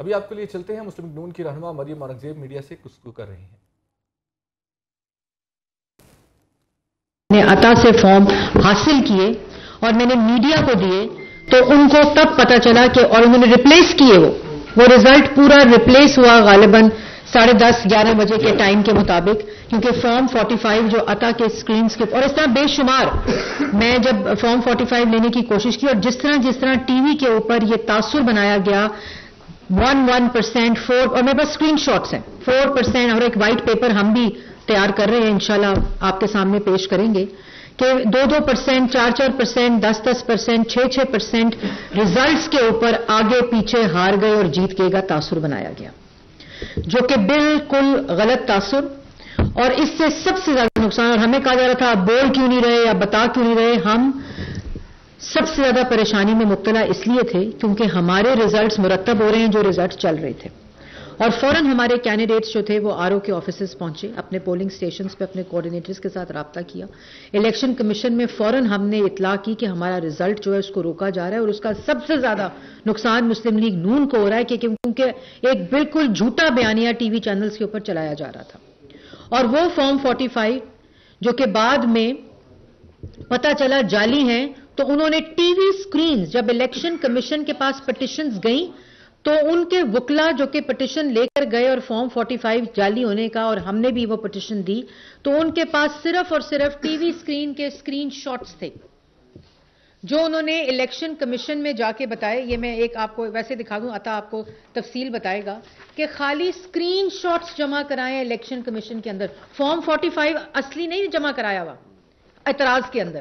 ابھی آپ کے لیے چلتے ہیں، مسلم لیگ نون کی رہنما مریم اورنگزیب میڈیا سے گفتگو کر رہی ہیں۔ میں عطا سے فارم حاصل کیے اور میں نے میڈیا کو دیے تو ان کو تب پتا چلا کہ، اور انہوں نے ریپلیس کیے، وہ رزلٹ پورا ریپلیس ہوا غالباً 10:30-11 بجے کے ٹائم کے مطابق، کیونکہ فارم 45 جو عطا کے سکرینز کے، اور اس طرح بے شمار میں جب فارم 45 لینے کی کوشش کی، اور جس طرح ٹی وی کے اوپر یہ تاثر بنایا گیا 1% اور میرے پاس اسکرین شاٹس ہیں 4%، اور ایک وائٹ پیپر ہم بھی تیار کر رہے ہیں، انشاءاللہ آپ کے سامنے پیش کریں گے کہ 2%، 4%، 10%، 6% ریزلٹس کے اوپر آگے پیچھے ہار گئے اور جیت گئے کا تاثر بنایا گیا، جو کہ بالکل غلط تاثر، اور اس سے سب سے زیادہ نقصان، اور ہمیں کہا جا رہا تھا آپ بول کیوں نہیں رہے یا بتا کیوں نہیں رہے، ہم سب سے زیادہ پریشانی میں مبتلا اس لیے تھے کیونکہ ہمارے ریزلٹس مرتب ہو رہے ہیں جو ریزلٹس چل رہے تھے، اور فوراً ہمارے کینڈیڈیٹس جو تھے وہ آر او کے آفیسز پہنچے، اپنے پولنگ سٹیشنز پہ اپنے کوآرڈینیٹرز کے ساتھ رابطہ کیا، الیکشن کمیشن میں فوراً ہم نے اطلاع کی کہ ہمارا رزلٹ جو ہے اس کو روکا جا رہا ہے، اور اس کا سب سے زیادہ نقصان مسلم لیگ نون کو ہو رہا ہے کیونکہ ایک بالکل جھوٹا بیانیہ ٹی وی چینلز کے اوپر چلایا جا رہا تھا، اور وہ فارم 45 جو کہ بعد میں پتہ چلا جعلی ہیں، تو انہوں نے ٹی وی سکرینز جب الیکشن کمیشن کے پاس پٹیشنز گئیں تو ان کے وکلا جو کہ پٹیشن لے کر گئے اور فارم 45 جعلی ہونے کا، اور ہم نے بھی وہ پٹیشن دی، تو ان کے پاس صرف اور صرف ٹی وی سکرین کے سکرین شاٹس تھے جو انہوں نے الیکشن کمیشن میں جا کے بتائے۔ یہ میں ایک آپ کو ویسے دکھا دوں، عطا آپ کو تفصیل بتائے گا کہ خالی سکرین شاٹس جمع کرائے الیکشن کمیشن کے اندر، فارم 45 اصلی نہیں جمع کرایا ہوا اعتراض کے اندر،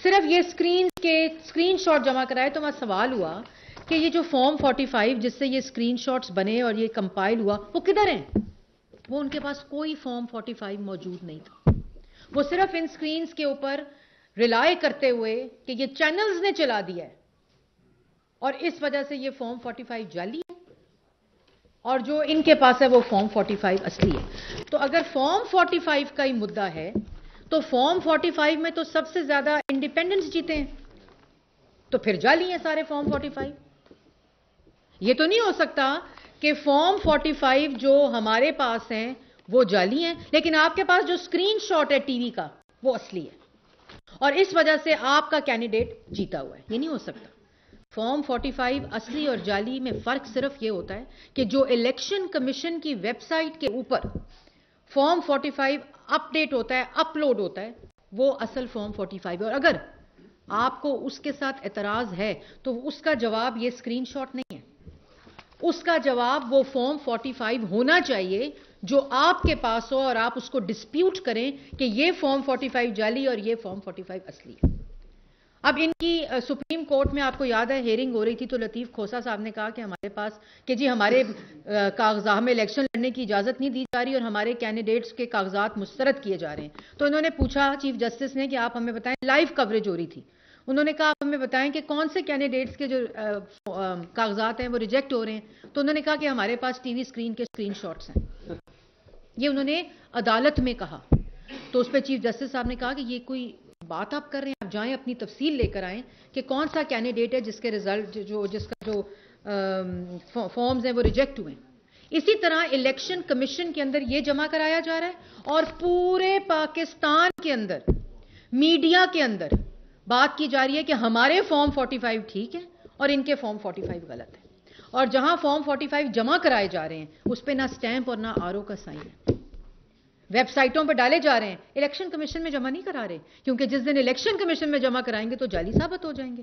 صرف یہ سکرین شاٹ جمع کرائے۔ تو وہاں سوال ہوا کہ یہ جو فارم 45 جس سے یہ سکرین شاٹس بنے اور یہ کمپائل ہوا، وہ کدھر ہیں؟ وہ ان کے پاس کوئی فارم 45 موجود نہیں تھا، وہ صرف ان سکرینز کے اوپر ریلائے کرتے ہوئے کہ یہ چینلز نے چلا دیا ہے، اور اس وجہ سے یہ فارم 45 جعلی ہے، اور جو ان کے پاس ہے وہ فارم 45 اصلی ہے۔ تو اگر فارم 45 کا ہی مدعا ہے تو فارم 45 میں تو سب سے زیادہ انڈیپینڈنس جیتے ہیں، تو پھر جعلی ہیں سارے فارم 45۔ یہ تو نہیں ہو سکتا کہ فارم 45 جو ہمارے پاس ہیں وہ جعلی ہیں، لیکن آپ کے پاس جو سکرین شاٹ ہے ٹی وی کا وہ اصلی ہے، اور اس وجہ سے آپ کا کینڈیڈیٹ جیتا ہوا ہے۔ یہ نہیں ہو سکتا۔ فارم 45 اصلی اور جعلی میں فرق صرف یہ ہوتا ہے کہ جو الیکشن کمیشن کی ویب سائٹ کے اوپر فارم 45 اپ ڈیٹ ہوتا ہے، اپلوڈ ہوتا ہے، وہ اصل فارم 45 ہے، اور اگر آپ کو اس کے ساتھ اعتراض ہے تو اس کا جواب یہ سکرین شاٹ نہیں ہے، اس کا جواب وہ فارم 45 ہونا چاہیے جو آپ کے پاس ہو، اور آپ اس کو ڈسپیوٹ کریں کہ یہ فارم 45 جعلی اور یہ فارم 45 اصلی ہے۔ اب ان کی سپریم کورٹ میں آپ کو یاد ہے ہیئرنگ ہو رہی تھی، تو لطیف کھوسا صاحب نے کہا کہ ہمارے پاس کہ جی ہمارے کاغذات میں الیکشن لڑنے کی اجازت نہیں دی جا رہی اور ہمارے کینڈیڈیٹس کے کاغذات مسترد کیے جا رہے ہیں۔ تو انہوں نے پوچھا چیف جسٹس نے کہ آپ ہمیں بتائیں، لائیو کوریج ہو رہی تھی، انہوں نے کہا آپ ہمیں بتائیں کہ کون سے کینڈیڈیٹس کے جو کاغذات ہیں وہ ریجیکٹ ہو رہے ہیں، تو انہوں نے کہا کہ ہمارے پاس ٹی وی سکرین کے سکرین شاٹس ہیں۔ یہ انہوں نے عدالت میں کہا، تو اس پہ چیف جسٹس صاحب نے کہا کہ یہ کوئی بات آپ کر رہے ہیں، آپ جائیں اپنی تفصیل لے کر آئیں کہ کون سا کینڈیڈیٹ ہے جس کے ریزلٹ جس کا جو فارمز ہیں وہ ریجیکٹ ہوئے ہیں۔ اسی طرح الیکشن کمیشن کے اندر یہ جمع کرایا جا رہا ہے، اور پورے پاکستان کے اندر میڈیا کے اندر بات کی جا رہی ہے کہ ہمارے فارم 45 ٹھیک ہے اور ان کے فارم 45 غلط ہے، اور جہاں فارم 45 جمع کرائے جا رہے ہیں اس پہ نہ سٹیمپ اور نہ آر او کا سائن ہے، ویب سائٹوں پہ ڈالے جا رہے ہیں، الیکشن کمیشن میں جمع نہیں کرا رہے، کیونکہ جس دن الیکشن کمیشن میں جمع کرائیں گے تو جعلی ثابت ہو جائیں گے۔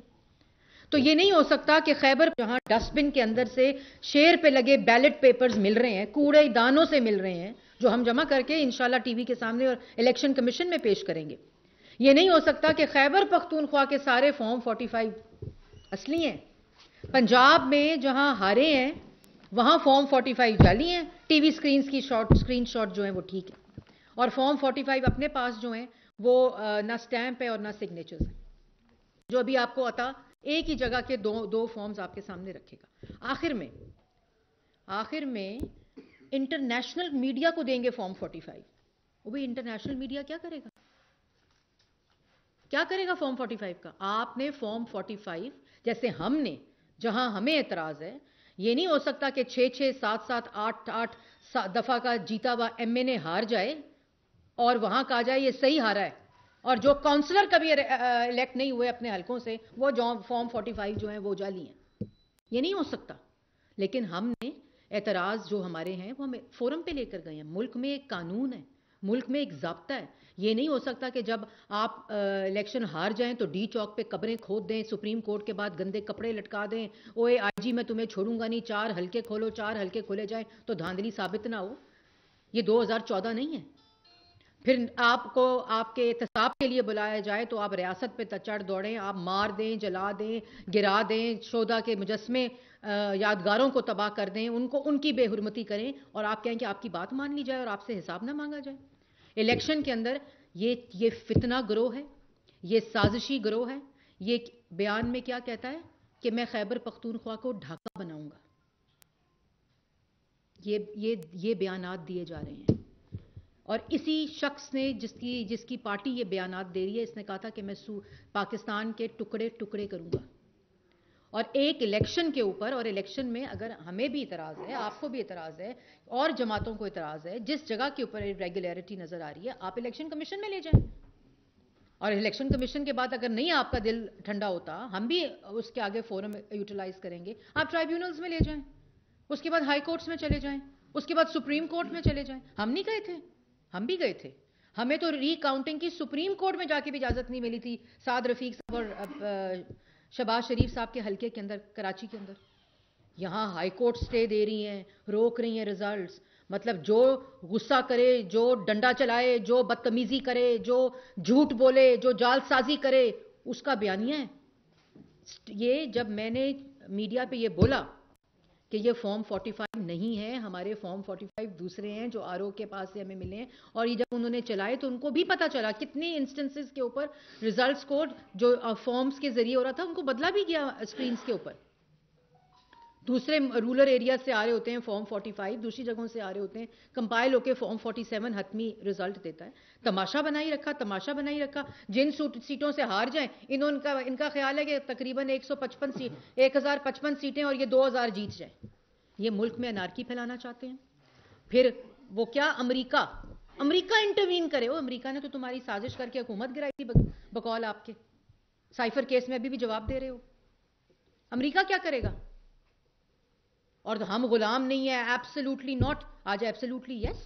تو یہ نہیں ہو سکتا کہ خیبر جہاں ڈسٹ بن کے اندر سے شیر پہ لگے بیلٹ پیپرز مل رہے ہیں، کوڑے دانوں سے مل رہے ہیں، جو ہم جمع کر کے انشاءاللہ ٹی وی کے سامنے اور الیکشن کمیشن میں پیش کریں گے، یہ نہیں ہو سکتا کہ خیبر پختونخوا کے سارے فارم 45 اصلی ہیں، پنجاب میں جہاں ہارے ہیں وہاں فارم 45 جعلی ہیں، ٹی وی سکرین شاٹ جو ہیں وہ ٹھیک ہیں، اور فارم 45 اپنے پاس جو ہیں وہ نہ سٹیمپ ہے اور نہ سگنیچرز ہیں، جو ابھی آپ کو عطا ایک ہی جگہ کے دو فارمز آپ کے سامنے رکھے گا۔ آخر میں انٹرنیشنل میڈیا کو دیں گے فارم 45، وہ بھی انٹرنیشنل میڈیا کیا کرے گا؟ کیا کرے گا فارم 45 کا؟ آپ نے فارم 45 جیسے ہم نے، جہاں ہمیں اعتراض ہے یہ نہیں ہو سکتا کہ 6-6, 7-7, 8-8 دفعہ کا جیتا ہوا ایم این اے ہار جائے اور وہاں کہا جائے یہ صحیح ہارا ہے، اور جو کاؤنسلر کبھی الیکٹ نہیں ہوئے اپنے حلقوں سے وہ فارم 45 جو ہیں وہ جعلی ہیں. یہ نہیں ہو سکتا. لیکن ہم نے اعتراض جو ہمارے ہیں وہ ہم فورم پہ لے کر گئے ہیں. ملک میں ایک قانون ہے، ملک میں ایک ضابطہ ہے. یہ نہیں ہو سکتا کہ جب آپ الیکشن ہار جائیں تو ڈی چوک پہ قبریں کھود دیں، سپریم کورٹ کے بعد گندے کپڑے لٹکا دیں، اوے آئی جی میں تمہیں چھوڑوں گا نہیں، 4 حلقے کھولو، 4 حلقے کھولے جائیں تو دھاندلی ثابت نہ ہو. یہ 2014 نہیں ہے. پھر آپ کو آپ کے احتساب کے لیے بلایا جائے تو آپ ریاست پہ چڑھ دوڑیں، آپ مار دیں، جلا دیں، گرا دیں، شہداء کے مجسمے یادگاروں کو تباہ کر دیں، ان کی بے حرمتی کریں اور آپ کہیں کہ آپ کی بات مان لی جائے اور آپ سے حساب نہ مانگا جائے. الیکشن کے اندر یہ فتنہ گروہ ہے، یہ سازشی گروہ ہے. یہ بیان میں کیا کہتا ہے کہ میں خیبر پختونخوا کو ڈھاکہ بناؤں گا. یہ بیانات دیے جا رہے ہیں اور اسی شخص نے جس کی پارٹی یہ بیانات دے رہی ہے، اس نے کہا تھا کہ میں پاکستان کے ٹکڑے ٹکڑے کروں گا. اور ایک الیکشن کے اوپر، اور الیکشن میں اگر ہمیں بھی اعتراض ہے، آپ کو بھی اعتراض ہے اور جماعتوں کو اعتراض ہے، جس جگہ کے اوپر ریگولیرٹی نظر آ رہی ہے آپ الیکشن کمیشن میں لے جائیں. اور الیکشن کمیشن کے بعد اگر نہیں آپ کا دل ٹھنڈا ہوتا، ہم بھی اس کے آگے فورم یوٹیلائز کریں گے. آپ ٹرائیبیونلز میں لے جائیں، اس کے بعد ہائی کورٹس میں چلے جائیں، اس کے بعد سپریم کورٹ میں چلے جائیں. ہم نہیں گئے تھے، ہم بھی گئے تھے. ہمیں تو ری کاؤنٹنگ کی سپریم کورٹ میں جا کے بھی اجازت نہیں ملی تھی سعد رفیق صاحب اور شہباز شریف صاحب کے حلقے کے اندر، کراچی کے اندر. یہاں ہائی کورٹ سٹے دے رہی ہیں، روک رہی ہیں ریزلٹس. مطلب جو غصہ کرے، جو ڈنڈا چلائے، جو بدتمیزی کرے، جو جھوٹ بولے، جو جال سازی کرے، اس کا بیانیہ ہے. یہ جب میں نے میڈیا پہ یہ بولا کہ یہ فارم 45 نہیں ہے، ہمارے فارم 45 دوسرے ہیں جو آر او کے پاس سے ہمیں ملے ہیں، اور یہ جب انہوں نے چلائے تو ان کو بھی پتا چلا کتنی انسٹنسز کے اوپر ریزلٹس کوڈ جو فارمز کے ذریعے ہو رہا تھا ان کو بدلا بھی گیا اسکرینز کے اوپر. دوسرے رولر ایریا سے آ رہے ہوتے ہیں فارم 45، دوسری جگہوں سے آ رہے ہوتے ہیں، کمپائل ہو کے فارم 47 حتمی رزلٹ دیتا ہے. تماشا بنائی رکھا. جن سیٹوں سے ہار جائیں ان کا خیال ہے کہ تقریباً 1055 سیٹیں اور یہ 2000 جیت جائیں. یہ ملک میں انارکی پھیلانا چاہتے ہیں. پھر وہ کیا امریکہ انٹروین کرے. امریکہ نے تو تمہاری سازش کر کے حکومت گرائی تھی بقول آپ کے. سائفر کیس میں ابھی بھی جواب دے رہے ہو. امریکہ کیا کرے گا؟ اور ہم غلام نہیں ہیں. Absolutely not. آج ایبسلیوٹلی یس.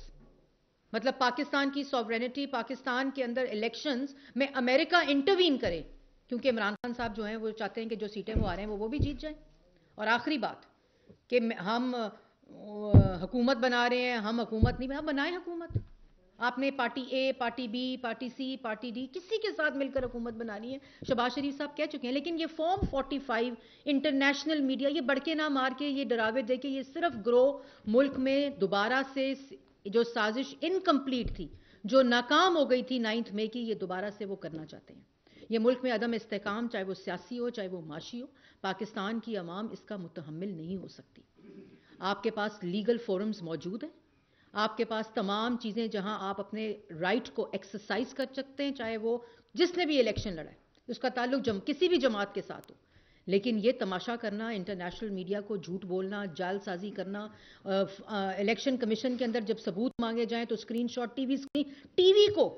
مطلب پاکستان کی سوورینٹی، پاکستان کے اندر الیکشنز میں امریکہ انٹروین کرے، کیونکہ عمران خان صاحب جو ہیں وہ چاہتے ہیں کہ جو سیٹیں وہ آ رہے ہیں وہ بھی جیت جائیں. اور آخری بات کہ ہم حکومت بنا رہے ہیں، ہم حکومت نہیں بنائیں حکومت. آپ نے party A, party B, party C, party D کسی کے ساتھ مل کر حکومت بنانی ہے. شہباز شریف صاحب کہہ چکے ہیں. لیکن یہ فارم 45 انٹرنیشنل میڈیا یہ بڑکے نہ مار کے، یہ ڈراوے دے کے، یہ صرف گروہ ملک میں دوبارہ سے جو سازش انکمپلیٹ تھی، جو ناکام ہو گئی تھی 9 مئی کی، یہ دوبارہ سے وہ کرنا چاہتے ہیں. یہ ملک میں عدم استحکام، چاہے وہ سیاسی ہو چاہے وہ معاشی ہو، پاکستان کی عوام اس کا متحمل نہیں ہو سکتی. آپ کے پاس لیگل فورمز موجود ہیں، آپ کے پاس تمام چیزیں جہاں آپ اپنے رائٹ کو ایکسرسائز کر سکتے ہیں، چاہے وہ جس نے بھی الیکشن لڑا ہے اس کا تعلق کسی بھی جماعت کے ساتھ ہو. لیکن یہ تماشا کرنا، انٹرنیشنل میڈیا کو جھوٹ بولنا، جال سازی کرنا، الیکشن کمیشن کے اندر جب ثبوت مانگے جائیں تو اسکرین شاٹ ٹی وی کو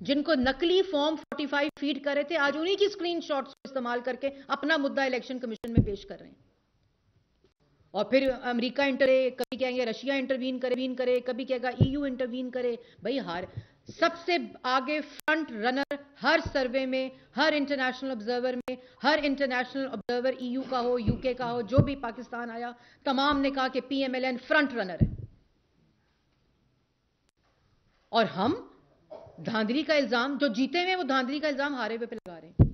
جن کو نقلی فارم 45 فیڈ کر رہے تھے، آج انہی کی اسکرین شاٹس استعمال کر کے اپنا مدعا الیکشن کمیشن میں پیش کر رہے ہیں. اور پھر امریکہ کبھی کہیں گے رشیا انٹروین کرے، کبھی کہے گا ای یو انٹروین کرے. بھائی سب سے آگے فرنٹ رنر ہر سروے میں، ہر انٹرنیشنل آبزرور میں، ہر انٹرنیشنل آبزرور ای یو کا ہو، یو کے کا ہو، جو بھی پاکستان آیا تمام نے کہا کہ P M L N front runner ہے. اور ہم دھاندلی کا الزام، جو جیتے ہوئے وہ دھاندلی کا الزام ہارے ہوئے پہ لگا رہے ہیں.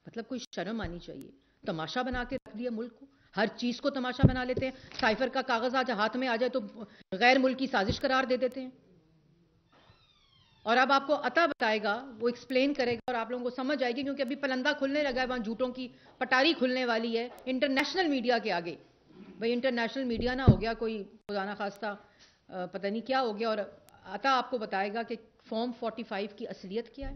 مطلب کوئی شرم آنی چاہیے. تماشا بنا کے رکھ دیا ملک کو، ہر چیز کو تماشا بنا لیتے ہیں. سائفر کا کاغذ آج ہاتھ میں آ جائے تو غیر ملکی سازش قرار دے دیتے ہیں. اور اب آپ کو عطا بتائے گا، وہ ایکسپلین کرے گا اور آپ لوگوں کو سمجھ آئے گی، کیونکہ ابھی پلندہ کھلنے لگا ہے، وہاں جھوٹوں کی پٹاری کھلنے والی ہے انٹرنیشنل میڈیا کے آگے. بھئی انٹرنیشنل میڈیا نہ ہو گیا کوئی خدا نخواستہ پتہ نہیں کیا ہو گیا. اور عطا آپ کو بتائے گا کہ فارم 45 کی اصلیت کیا ہے،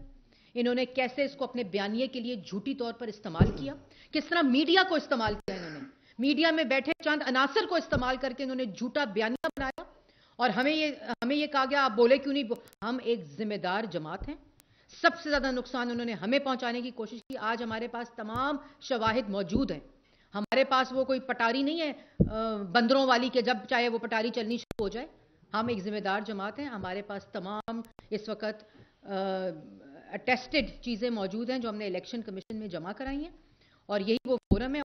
انہوں نے کیسے اس کو اپنے بیانیے کے لیے جھوٹی طور پر استعمال کیا، کس طرح میڈیا کو استعمال کیا انہوں نے. میڈیا میں بیٹھے چند عناصر کو استعمال کر کے انہوں نے جھوٹا بیانیہ بنایا اور ہمیں یہ کہا گیا آپ بولے کیوں نہیں. ہم ایک ذمہ دار جماعت ہیں. سب سے زیادہ نقصان انہوں نے ہمیں پہنچانے کی کوشش کی. آج ہمارے پاس تمام شواہد موجود ہیں. ہمارے پاس وہ کوئی پٹاری نہیں ہے بندروں والی کہ جب چاہے وہ پٹاری چلنی شروع ہو جائے. ہم ایک ذمہ دار جماعت ہیں. ہمارے پاس تمام اس وقت اٹیسٹڈ چیزیں موجود ہیں جو ہم نے الیکشن کمیشن میں جمع کرائی ہیں اور یہی وہ فورم ہے.